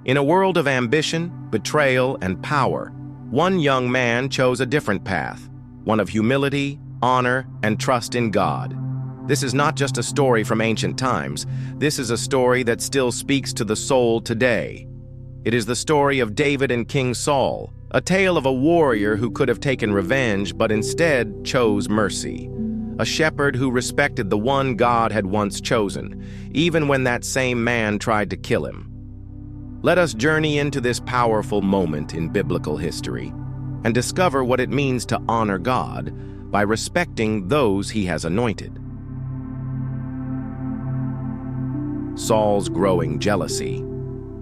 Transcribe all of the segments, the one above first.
In a world of ambition, betrayal, and power, one young man chose a different path, one of humility, honor, and trust in God. This is not just a story from ancient times. This is a story that still speaks to the soul today. It is the story of David and King Saul, a tale of a warrior who could have taken revenge but instead chose mercy. A shepherd who respected the one God had once chosen, even when that same man tried to kill him. Let us journey into this powerful moment in biblical history and discover what it means to honor God by respecting those he has anointed. Saul's growing jealousy.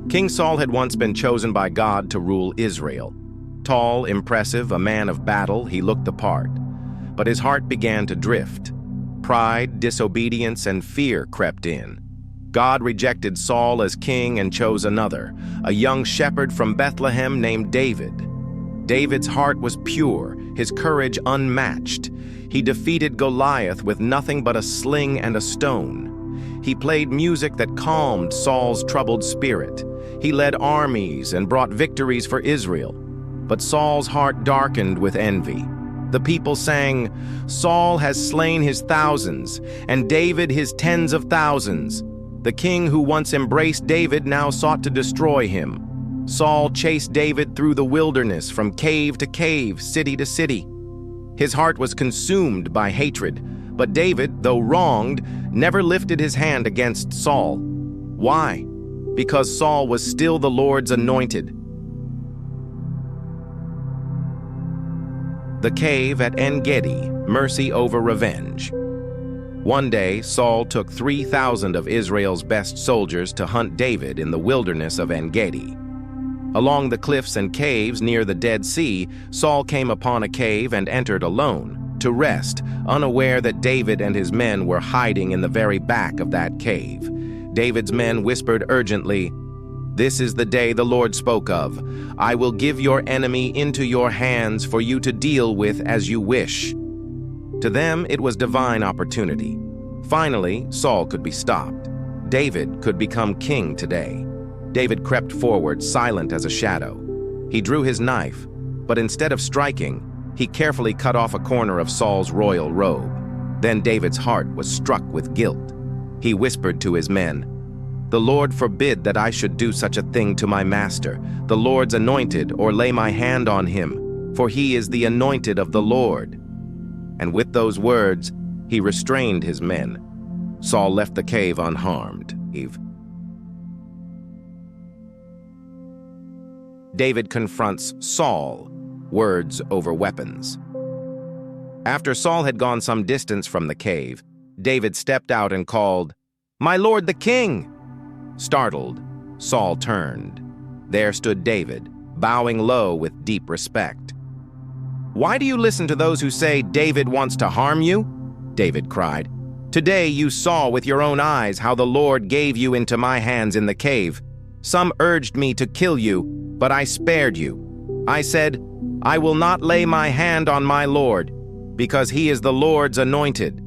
King Saul had once been chosen by God to rule Israel. Tall, impressive, a man of battle, he looked the part. But his heart began to drift. Pride, disobedience, and fear crept in. God rejected Saul as king and chose another, a young shepherd from Bethlehem named David. David's heart was pure, his courage unmatched. He defeated Goliath with nothing but a sling and a stone. He played music that calmed Saul's troubled spirit. He led armies and brought victories for Israel. But Saul's heart darkened with envy. The people sang, "Saul has slain his thousands, and David his tens of thousands." The king who once embraced David now sought to destroy him. Saul chased David through the wilderness, from cave to cave, city to city. His heart was consumed by hatred, but David, though wronged, never lifted his hand against Saul. Why? Because Saul was still the Lord's anointed. The cave at En-Gedi, mercy over revenge. One day, Saul took 3,000 of Israel's best soldiers to hunt David in the wilderness of En-Gedi. Along the cliffs and caves near the Dead Sea, Saul came upon a cave and entered alone, to rest, unaware that David and his men were hiding in the very back of that cave. David's men whispered urgently, "This is the day the Lord spoke of. I will give your enemy into your hands for you to deal with as you wish." To them, it was divine opportunity. Finally, Saul could be stopped. David could become king today. David crept forward, silent as a shadow. He drew his knife, but instead of striking, he carefully cut off a corner of Saul's royal robe. Then David's heart was struck with guilt. He whispered to his men, "The Lord forbid that I should do such a thing to my master, the Lord's anointed, or lay my hand on him, for he is the anointed of the Lord." And with those words, he restrained his men. Saul left the cave unharmed. David confronts Saul, words over weapons. After Saul had gone some distance from the cave, David stepped out and called, "My lord the king!" Startled, Saul turned. There stood David, bowing low with deep respect. "Why do you listen to those who say David wants to harm you?" David cried. "Today you saw with your own eyes how the Lord gave you into my hands in the cave. Some urged me to kill you, but I spared you. I said, I will not lay my hand on my Lord, because he is the Lord's anointed."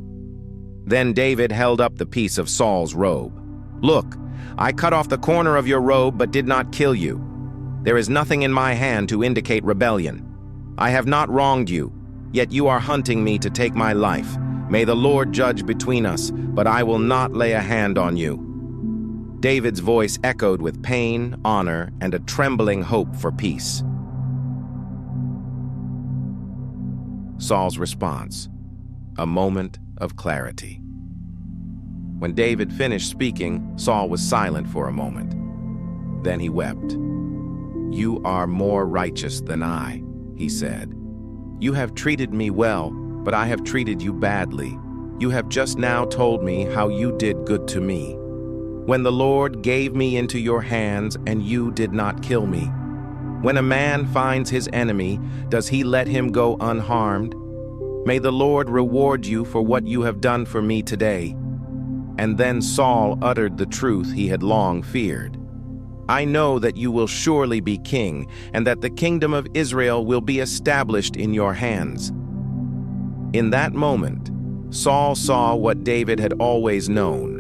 Then David held up the piece of Saul's robe. "Look, I cut off the corner of your robe but did not kill you. There is nothing in my hand to indicate rebellion. I have not wronged you, yet you are hunting me to take my life. May the Lord judge between us, but I will not lay a hand on you." David's voice echoed with pain, honor, and a trembling hope for peace. Saul's response, a moment of clarity. When David finished speaking, Saul was silent for a moment. Then he wept. "You are more righteous than I," he said. "You have treated me well, but I have treated you badly. You have just now told me how you did good to me. When the Lord gave me into your hands and you did not kill me. When a man finds his enemy, does he let him go unharmed? May the Lord reward you for what you have done for me today." And then Saul uttered the truth he had long feared. "I know that you will surely be king, and that the kingdom of Israel will be established in your hands." In that moment, Saul saw what David had always known.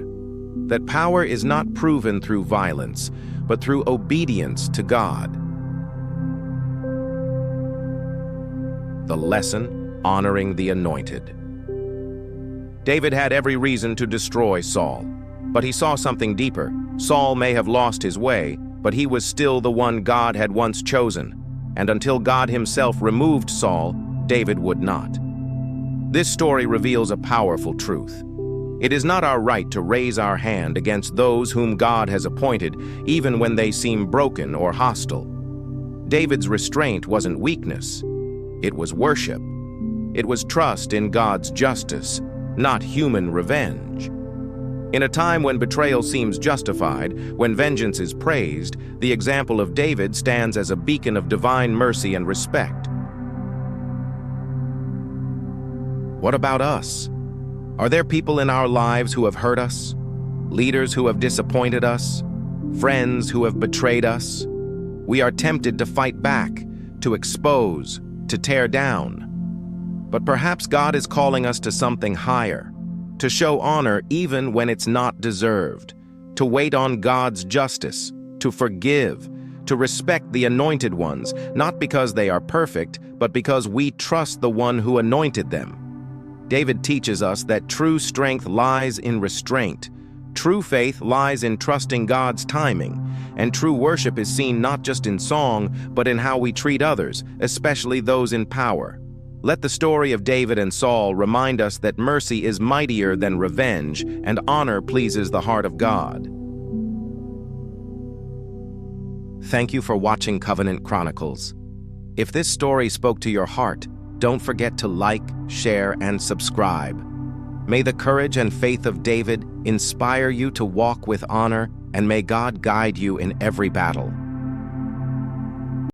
that power is not proven through violence, but through obedience to God. The lesson: honoring the anointed. David had every reason to destroy Saul, but he saw something deeper. Saul may have lost his way, but he was still the one God had once chosen, and until God himself removed Saul, David would not. This story reveals a powerful truth. It is not our right to raise our hand against those whom God has appointed, even when they seem broken or hostile. David's restraint wasn't weakness. It was worship. It was trust in God's justice, not human revenge. In a time when betrayal seems justified, when vengeance is praised, the example of David stands as a beacon of divine mercy and respect. What about us? Are there people in our lives who have hurt us? Leaders who have disappointed us? Friends who have betrayed us? We are tempted to fight back, to expose, to tear down. But perhaps God is calling us to something higher, to show honor even when it's not deserved, to wait on God's justice, to forgive, to respect the anointed ones, not because they are perfect, but because we trust the one who anointed them. David teaches us that true strength lies in restraint. True faith lies in trusting God's timing, and true worship is seen not just in song, but in how we treat others, especially those in power. Let the story of David and Saul remind us that mercy is mightier than revenge, and honor pleases the heart of God. Thank you for watching Covenant Chronicles. If this story spoke to your heart, don't forget to like, share, and subscribe. May the courage and faith of David inspire you to walk with honor, and may God guide you in every battle.